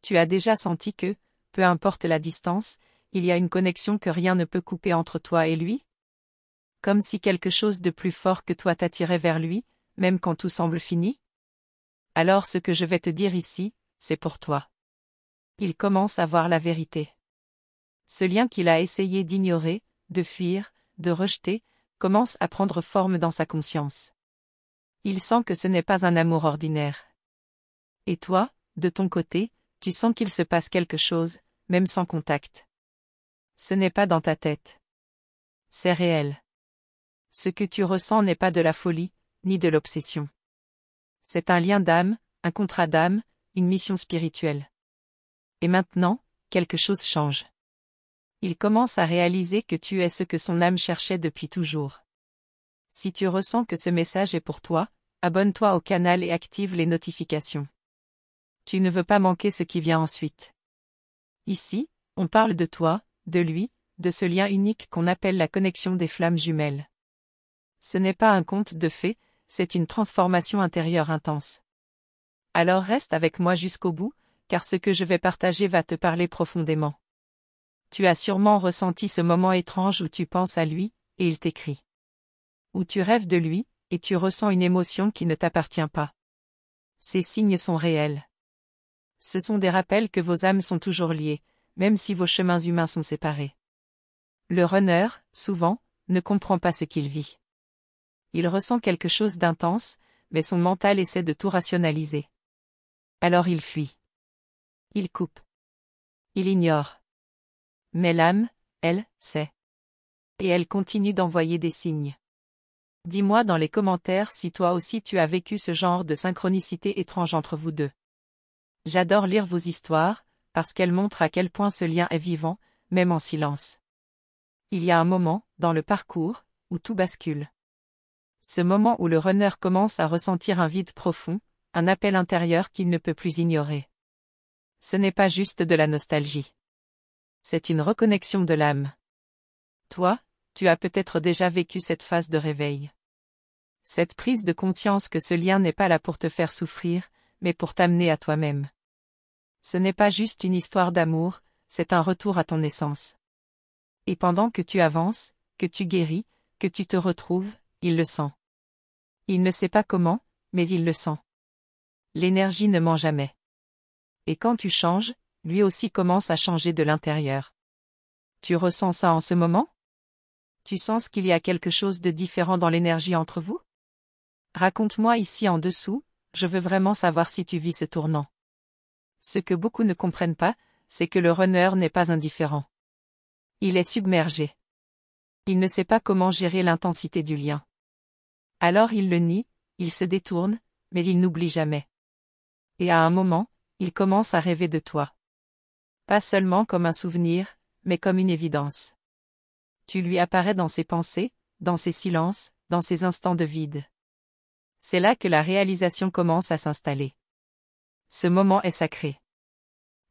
Tu as déjà senti que, peu importe la distance, il y a une connexion que rien ne peut couper entre toi et lui? Comme si quelque chose de plus fort que toi t'attirait vers lui, même quand tout semble fini? Alors ce que je vais te dire ici, c'est pour toi. Il commence à voir la vérité. Ce lien qu'il a essayé d'ignorer, de fuir, de rejeter, commence à prendre forme dans sa conscience. Il sent que ce n'est pas un amour ordinaire. Et toi, de ton côté, tu sens qu'il se passe quelque chose, même sans contact. Ce n'est pas dans ta tête. C'est réel. Ce que tu ressens n'est pas de la folie, ni de l'obsession. C'est un lien d'âme, un contrat d'âme, une mission spirituelle. Et maintenant, quelque chose change. Il commence à réaliser que tu es ce que son âme cherchait depuis toujours. Si tu ressens que ce message est pour toi, abonne-toi au canal et active les notifications. Tu ne veux pas manquer ce qui vient ensuite. Ici, on parle de toi, de lui, de ce lien unique qu'on appelle la connexion des flammes jumelles. Ce n'est pas un conte de fées, c'est une transformation intérieure intense. Alors reste avec moi jusqu'au bout, car ce que je vais partager va te parler profondément. Tu as sûrement ressenti ce moment étrange où tu penses à lui, et il t'écrit. Où tu rêves de lui, et tu ressens une émotion qui ne t'appartient pas. Ces signes sont réels. Ce sont des rappels que vos âmes sont toujours liées, même si vos chemins humains sont séparés. Le runner, souvent, ne comprend pas ce qu'il vit. Il ressent quelque chose d'intense, mais son mental essaie de tout rationaliser. Alors il fuit. Il coupe. Il ignore. Mais l'âme, elle, sait. Et elle continue d'envoyer des signes. Dis-moi dans les commentaires si toi aussi tu as vécu ce genre de synchronicité étrange entre vous deux. J'adore lire vos histoires, parce qu'elles montrent à quel point ce lien est vivant, même en silence. Il y a un moment, dans le parcours, où tout bascule. Ce moment où le runner commence à ressentir un vide profond, un appel intérieur qu'il ne peut plus ignorer. Ce n'est pas juste de la nostalgie. C'est une reconnexion de l'âme. Toi, tu as peut-être déjà vécu cette phase de réveil. Cette prise de conscience que ce lien n'est pas là pour te faire souffrir, mais pour t'amener à toi-même. Ce n'est pas juste une histoire d'amour, c'est un retour à ton essence. Et pendant que tu avances, que tu guéris, que tu te retrouves, il le sent. Il ne sait pas comment, mais il le sent. L'énergie ne ment jamais. Et quand tu changes, lui aussi commence à changer de l'intérieur. Tu ressens ça en ce moment? Tu sens qu'il y a quelque chose de différent dans l'énergie entre vous? Raconte-moi ici en dessous, je veux vraiment savoir si tu vis ce tournant. Ce que beaucoup ne comprennent pas, c'est que le runner n'est pas indifférent. Il est submergé. Il ne sait pas comment gérer l'intensité du lien. Alors il le nie, il se détourne, mais il n'oublie jamais. Et à un moment, il commence à rêver de toi. Pas seulement comme un souvenir, mais comme une évidence. Tu lui apparais dans ses pensées, dans ses silences, dans ses instants de vide. C'est là que la réalisation commence à s'installer. Ce moment est sacré.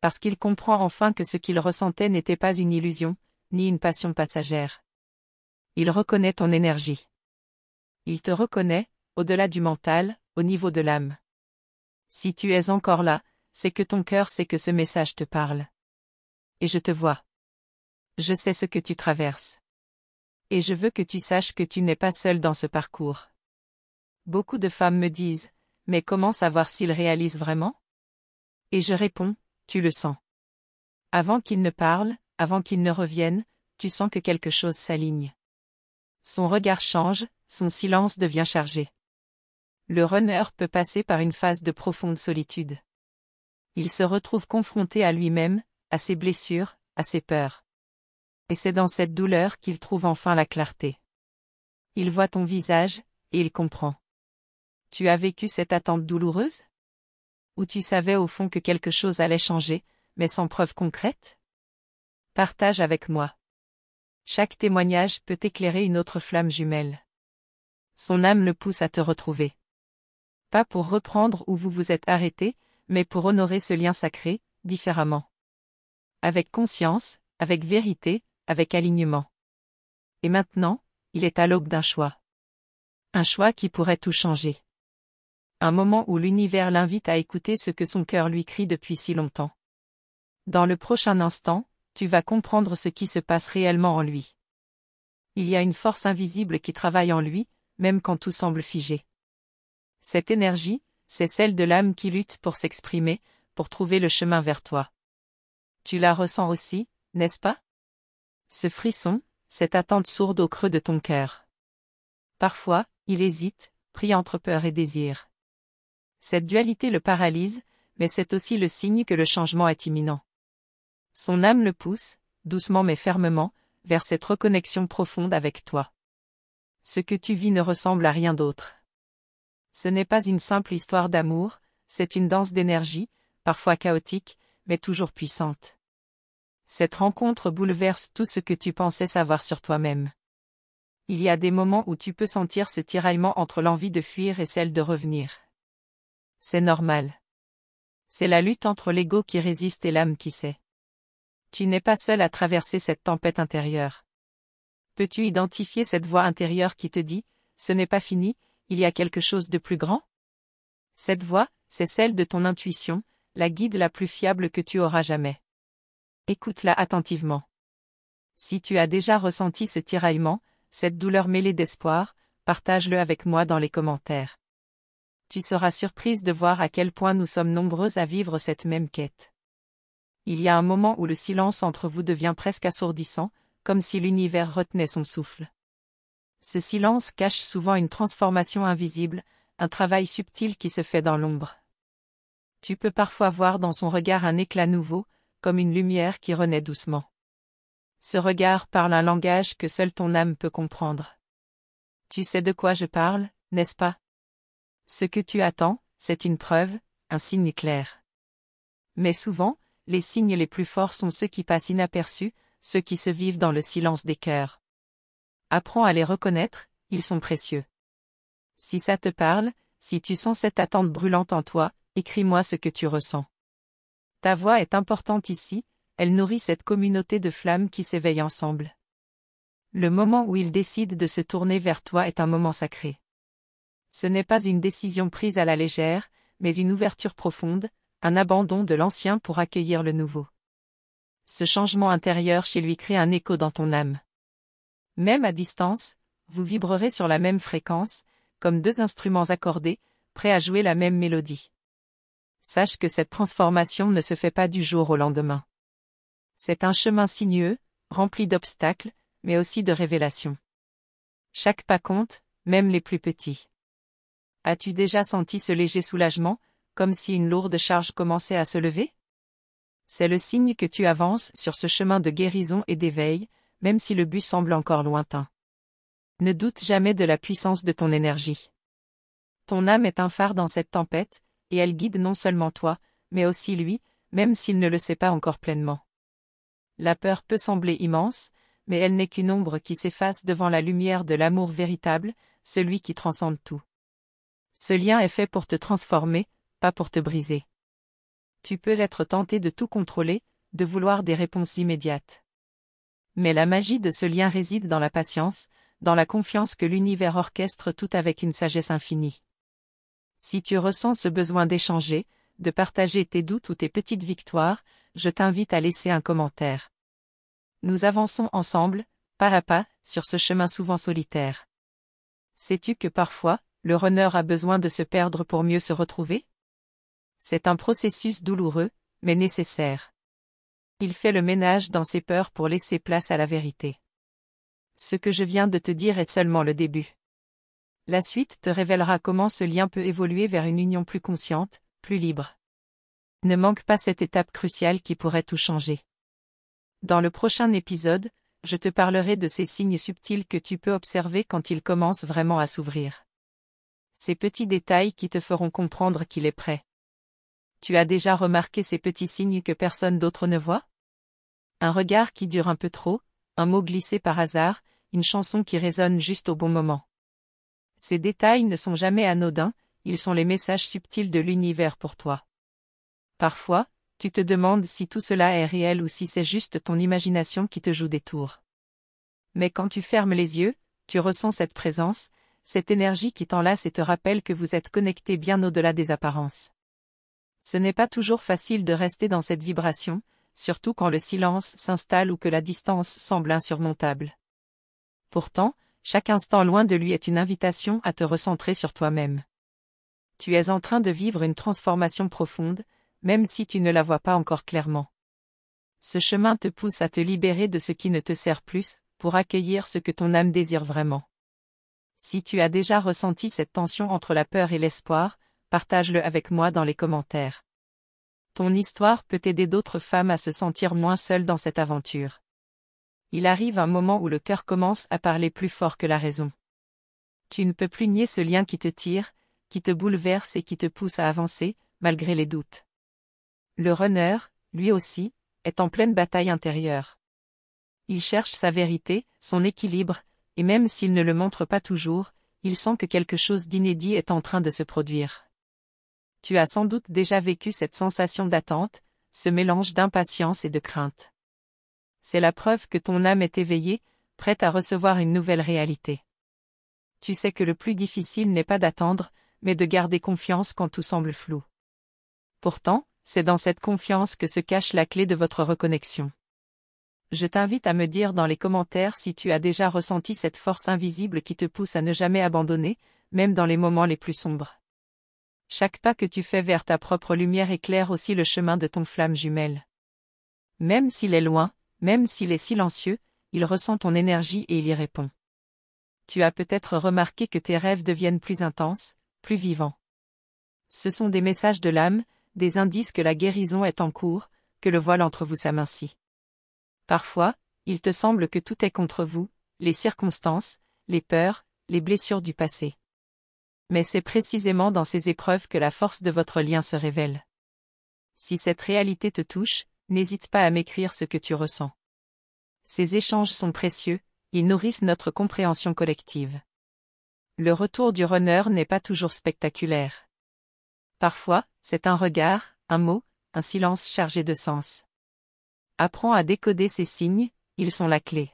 Parce qu'il comprend enfin que ce qu'il ressentait n'était pas une illusion, ni une passion passagère. Il reconnaît ton énergie. Il te reconnaît, au-delà du mental, au niveau de l'âme. Si tu es encore là, c'est que ton cœur sait que ce message te parle. Et je te vois. Je sais ce que tu traverses. Et je veux que tu saches que tu n'es pas seul dans ce parcours. Beaucoup de femmes me disent, mais comment savoir s'ils réalisent vraiment? Et je réponds, tu le sens. Avant qu'il ne parle, avant qu'il ne revienne, tu sens que quelque chose s'aligne. Son regard change, son silence devient chargé. Le runner peut passer par une phase de profonde solitude. Il se retrouve confronté à lui-même, à ses blessures, à ses peurs. Et c'est dans cette douleur qu'il trouve enfin la clarté. Il voit ton visage, et il comprend. Tu as vécu cette attente douloureuse? Ou tu savais au fond que quelque chose allait changer, mais sans preuve concrète? Partage avec moi. Chaque témoignage peut éclairer une autre flamme jumelle. Son âme le pousse à te retrouver. Pas pour reprendre où vous vous êtes arrêté, mais pour honorer ce lien sacré, différemment. Avec conscience, avec vérité, avec alignement. Et maintenant, il est à l'aube d'un choix. Un choix qui pourrait tout changer. Un moment où l'univers l'invite à écouter ce que son cœur lui crie depuis si longtemps. Dans le prochain instant, tu vas comprendre ce qui se passe réellement en lui. Il y a une force invisible qui travaille en lui, même quand tout semble figé. Cette énergie, c'est celle de l'âme qui lutte pour s'exprimer, pour trouver le chemin vers toi. Tu la ressens aussi, n'est-ce pas? Ce frisson, cette attente sourde au creux de ton cœur. Parfois, il hésite, pris entre peur et désir. Cette dualité le paralyse, mais c'est aussi le signe que le changement est imminent. Son âme le pousse, doucement mais fermement, vers cette reconnexion profonde avec toi. Ce que tu vis ne ressemble à rien d'autre. Ce n'est pas une simple histoire d'amour, c'est une danse d'énergie, parfois chaotique, mais toujours puissante. Cette rencontre bouleverse tout ce que tu pensais savoir sur toi-même. Il y a des moments où tu peux sentir ce tiraillement entre l'envie de fuir et celle de revenir. C'est normal. C'est la lutte entre l'ego qui résiste et l'âme qui sait. Tu n'es pas seul à traverser cette tempête intérieure. Peux-tu identifier cette voix intérieure qui te dit « Ce n'est pas fini, il y a quelque chose de plus grand » ? Cette voix, c'est celle de ton intuition, la guide la plus fiable que tu auras jamais. Écoute-la attentivement. Si tu as déjà ressenti ce tiraillement, cette douleur mêlée d'espoir, partage-le avec moi dans les commentaires. Tu seras surprise de voir à quel point nous sommes nombreux à vivre cette même quête. Il y a un moment où le silence entre vous devient presque assourdissant, comme si l'univers retenait son souffle. Ce silence cache souvent une transformation invisible, un travail subtil qui se fait dans l'ombre. Tu peux parfois voir dans son regard un éclat nouveau, comme une lumière qui renaît doucement. Ce regard parle un langage que seule ton âme peut comprendre. Tu sais de quoi je parle, n'est-ce pas? Ce que tu attends, c'est une preuve, un signe clair. Mais souvent, les signes les plus forts sont ceux qui passent inaperçus, ceux qui se vivent dans le silence des cœurs. Apprends à les reconnaître, ils sont précieux. Si ça te parle, si tu sens cette attente brûlante en toi, écris-moi ce que tu ressens. Ta voix est importante ici, elle nourrit cette communauté de flammes qui s'éveillent ensemble. Le moment où ils décident de se tourner vers toi est un moment sacré. Ce n'est pas une décision prise à la légère, mais une ouverture profonde, un abandon de l'ancien pour accueillir le nouveau. Ce changement intérieur chez lui crée un écho dans ton âme. Même à distance, vous vibrerez sur la même fréquence, comme deux instruments accordés, prêts à jouer la même mélodie. Sache que cette transformation ne se fait pas du jour au lendemain. C'est un chemin sinueux, rempli d'obstacles, mais aussi de révélations. Chaque pas compte, même les plus petits. As-tu déjà senti ce léger soulagement, comme si une lourde charge commençait à se lever? C'est le signe que tu avances sur ce chemin de guérison et d'éveil, même si le but semble encore lointain. Ne doute jamais de la puissance de ton énergie. Ton âme est un phare dans cette tempête, et elle guide non seulement toi, mais aussi lui, même s'il ne le sait pas encore pleinement. La peur peut sembler immense, mais elle n'est qu'une ombre qui s'efface devant la lumière de l'amour véritable, celui qui transcende tout. Ce lien est fait pour te transformer, pas pour te briser. Tu peux être tenté de tout contrôler, de vouloir des réponses immédiates. Mais la magie de ce lien réside dans la patience, dans la confiance que l'univers orchestre tout avec une sagesse infinie. Si tu ressens ce besoin d'échanger, de partager tes doutes ou tes petites victoires, je t'invite à laisser un commentaire. Nous avançons ensemble, pas à pas, sur ce chemin souvent solitaire. Sais-tu que parfois, le runner a besoin de se perdre pour mieux se retrouver? C'est un processus douloureux, mais nécessaire. Il fait le ménage dans ses peurs pour laisser place à la vérité. Ce que je viens de te dire est seulement le début. La suite te révélera comment ce lien peut évoluer vers une union plus consciente, plus libre. Ne manque pas cette étape cruciale qui pourrait tout changer. Dans le prochain épisode, je te parlerai de ces signes subtils que tu peux observer quand il commence vraiment à s'ouvrir. Ces petits détails qui te feront comprendre qu'il est prêt. Tu as déjà remarqué ces petits signes que personne d'autre ne voit? Un regard qui dure un peu trop, un mot glissé par hasard, une chanson qui résonne juste au bon moment. Ces détails ne sont jamais anodins, ils sont les messages subtils de l'univers pour toi. Parfois, tu te demandes si tout cela est réel ou si c'est juste ton imagination qui te joue des tours. Mais quand tu fermes les yeux, tu ressens cette présence, cette énergie qui t'enlace et te rappelle que vous êtes connectés bien au-delà des apparences. Ce n'est pas toujours facile de rester dans cette vibration, surtout quand le silence s'installe ou que la distance semble insurmontable. Pourtant, chaque instant loin de lui est une invitation à te recentrer sur toi-même. Tu es en train de vivre une transformation profonde, même si tu ne la vois pas encore clairement. Ce chemin te pousse à te libérer de ce qui ne te sert plus, pour accueillir ce que ton âme désire vraiment. Si tu as déjà ressenti cette tension entre la peur et l'espoir, partage-le avec moi dans les commentaires. Ton histoire peut aider d'autres femmes à se sentir moins seules dans cette aventure. Il arrive un moment où le cœur commence à parler plus fort que la raison. Tu ne peux plus nier ce lien qui te tire, qui te bouleverse et qui te pousse à avancer, malgré les doutes. Le runner, lui aussi, est en pleine bataille intérieure. Il cherche sa vérité, son équilibre, et même s'il ne le montre pas toujours, il sent que quelque chose d'inédit est en train de se produire. Tu as sans doute déjà vécu cette sensation d'attente, ce mélange d'impatience et de crainte. C'est la preuve que ton âme est éveillée, prête à recevoir une nouvelle réalité. Tu sais que le plus difficile n'est pas d'attendre, mais de garder confiance quand tout semble flou. Pourtant, c'est dans cette confiance que se cache la clé de votre reconnexion. Je t'invite à me dire dans les commentaires si tu as déjà ressenti cette force invisible qui te pousse à ne jamais abandonner, même dans les moments les plus sombres. Chaque pas que tu fais vers ta propre lumière éclaire aussi le chemin de ton flamme jumelle. Même s'il est loin, même s'il est silencieux, il ressent ton énergie et il y répond. Tu as peut-être remarqué que tes rêves deviennent plus intenses, plus vivants. Ce sont des messages de l'âme, des indices que la guérison est en cours, que le voile entre vous s'amincit. Parfois, il te semble que tout est contre vous, les circonstances, les peurs, les blessures du passé. Mais c'est précisément dans ces épreuves que la force de votre lien se révèle. Si cette réalité te touche, n'hésite pas à m'écrire ce que tu ressens. Ces échanges sont précieux, ils nourrissent notre compréhension collective. Le retour du runner n'est pas toujours spectaculaire. Parfois, c'est un regard, un mot, un silence chargé de sens. Apprends à décoder ces signes, ils sont la clé.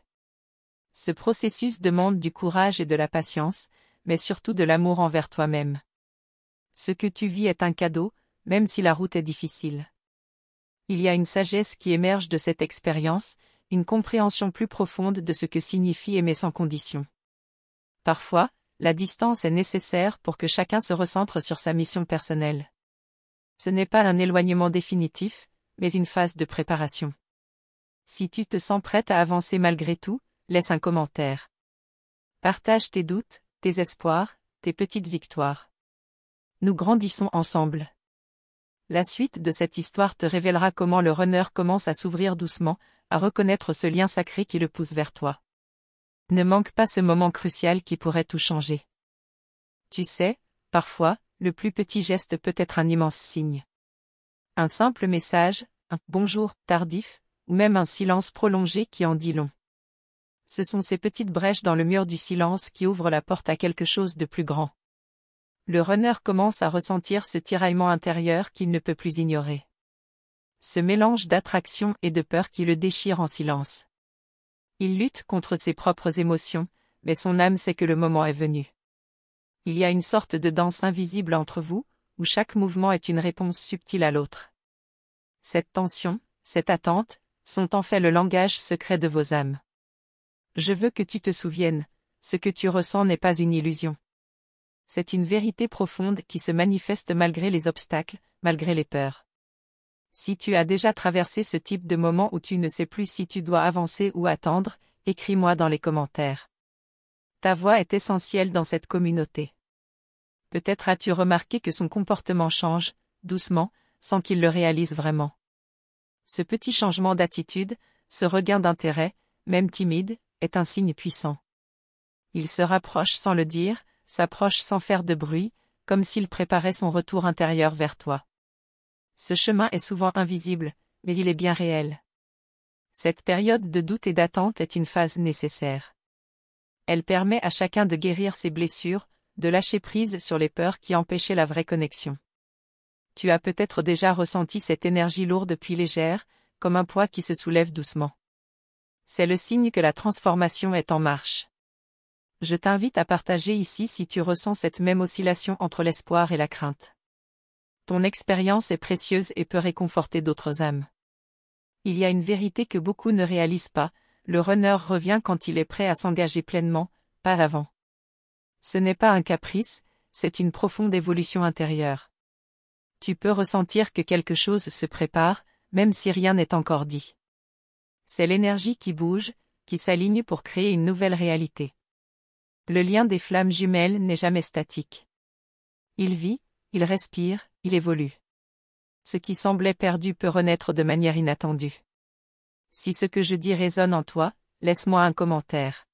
Ce processus demande du courage et de la patience, mais surtout de l'amour envers toi-même. Ce que tu vis est un cadeau, même si la route est difficile. Il y a une sagesse qui émerge de cette expérience, une compréhension plus profonde de ce que signifie aimer sans condition. Parfois, la distance est nécessaire pour que chacun se recentre sur sa mission personnelle. Ce n'est pas un éloignement définitif, mais une phase de préparation. Si tu te sens prête à avancer malgré tout, laisse un commentaire. Partage tes doutes, tes espoirs, tes petites victoires. Nous grandissons ensemble. La suite de cette histoire te révélera comment le runner commence à s'ouvrir doucement, à reconnaître ce lien sacré qui le pousse vers toi. Ne manque pas ce moment crucial qui pourrait tout changer. Tu sais, parfois, le plus petit geste peut être un immense signe. Un simple message, un « bonjour » tardif, ou même un silence prolongé qui en dit long. Ce sont ces petites brèches dans le mur du silence qui ouvrent la porte à quelque chose de plus grand. Le runner commence à ressentir ce tiraillement intérieur qu'il ne peut plus ignorer. Ce mélange d'attraction et de peur qui le déchire en silence. Il lutte contre ses propres émotions, mais son âme sait que le moment est venu. Il y a une sorte de danse invisible entre vous, où chaque mouvement est une réponse subtile à l'autre. Cette tension, cette attente, sont en fait le langage secret de vos âmes. Je veux que tu te souviennes, ce que tu ressens n'est pas une illusion. C'est une vérité profonde qui se manifeste malgré les obstacles, malgré les peurs. Si tu as déjà traversé ce type de moment où tu ne sais plus si tu dois avancer ou attendre, écris-moi dans les commentaires. Ta voix est essentielle dans cette communauté. Peut-être as-tu remarqué que son comportement change, doucement, sans qu'il le réalise vraiment. Ce petit changement d'attitude, ce regain d'intérêt, même timide, est un signe puissant. Il se rapproche sans le dire, s'approche sans faire de bruit, comme s'il préparait son retour intérieur vers toi. Ce chemin est souvent invisible, mais il est bien réel. Cette période de doute et d'attente est une phase nécessaire. Elle permet à chacun de guérir ses blessures, de lâcher prise sur les peurs qui empêchaient la vraie connexion. Tu as peut-être déjà ressenti cette énergie lourde puis légère, comme un poids qui se soulève doucement. C'est le signe que la transformation est en marche. Je t'invite à partager ici si tu ressens cette même oscillation entre l'espoir et la crainte. Ton expérience est précieuse et peut réconforter d'autres âmes. Il y a une vérité que beaucoup ne réalisent pas, le runner revient quand il est prêt à s'engager pleinement, pas avant. Ce n'est pas un caprice, c'est une profonde évolution intérieure. Tu peux ressentir que quelque chose se prépare, même si rien n'est encore dit. C'est l'énergie qui bouge, qui s'aligne pour créer une nouvelle réalité. Le lien des flammes jumelles n'est jamais statique. Il vit, il respire, il évolue. Ce qui semblait perdu peut renaître de manière inattendue. Si ce que je dis résonne en toi, laisse-moi un commentaire.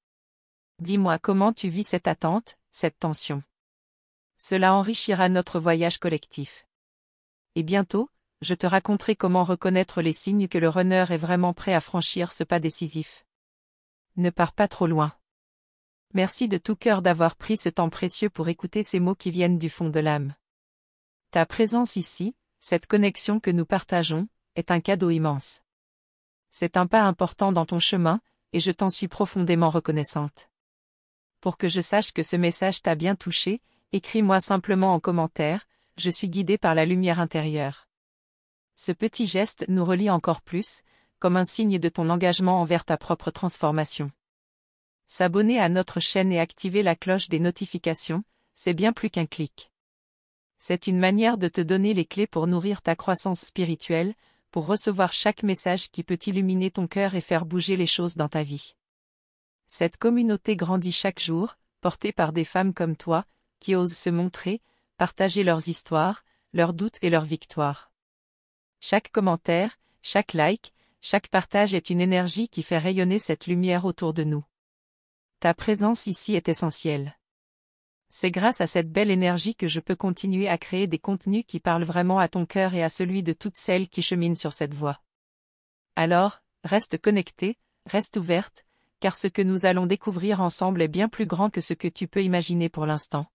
Dis-moi comment tu vis cette attente, cette tension. Cela enrichira notre voyage collectif. Et bientôt, je te raconterai comment reconnaître les signes que le runner est vraiment prêt à franchir ce pas décisif. Ne pars pas trop loin. Merci de tout cœur d'avoir pris ce temps précieux pour écouter ces mots qui viennent du fond de l'âme. Ta présence ici, cette connexion que nous partageons, est un cadeau immense. C'est un pas important dans ton chemin, et je t'en suis profondément reconnaissante. Pour que je sache que ce message t'a bien touché, écris-moi simplement en commentaire, je suis guidée par la lumière intérieure. Ce petit geste nous relie encore plus, comme un signe de ton engagement envers ta propre transformation. S'abonner à notre chaîne et activer la cloche des notifications, c'est bien plus qu'un clic. C'est une manière de te donner les clés pour nourrir ta croissance spirituelle, pour recevoir chaque message qui peut illuminer ton cœur et faire bouger les choses dans ta vie. Cette communauté grandit chaque jour, portée par des femmes comme toi, qui osent se montrer, partager leurs histoires, leurs doutes et leurs victoires. Chaque commentaire, chaque like, chaque partage est une énergie qui fait rayonner cette lumière autour de nous. Ta présence ici est essentielle. C'est grâce à cette belle énergie que je peux continuer à créer des contenus qui parlent vraiment à ton cœur et à celui de toutes celles qui cheminent sur cette voie. Alors, reste connectée, reste ouverte, car ce que nous allons découvrir ensemble est bien plus grand que ce que tu peux imaginer pour l'instant.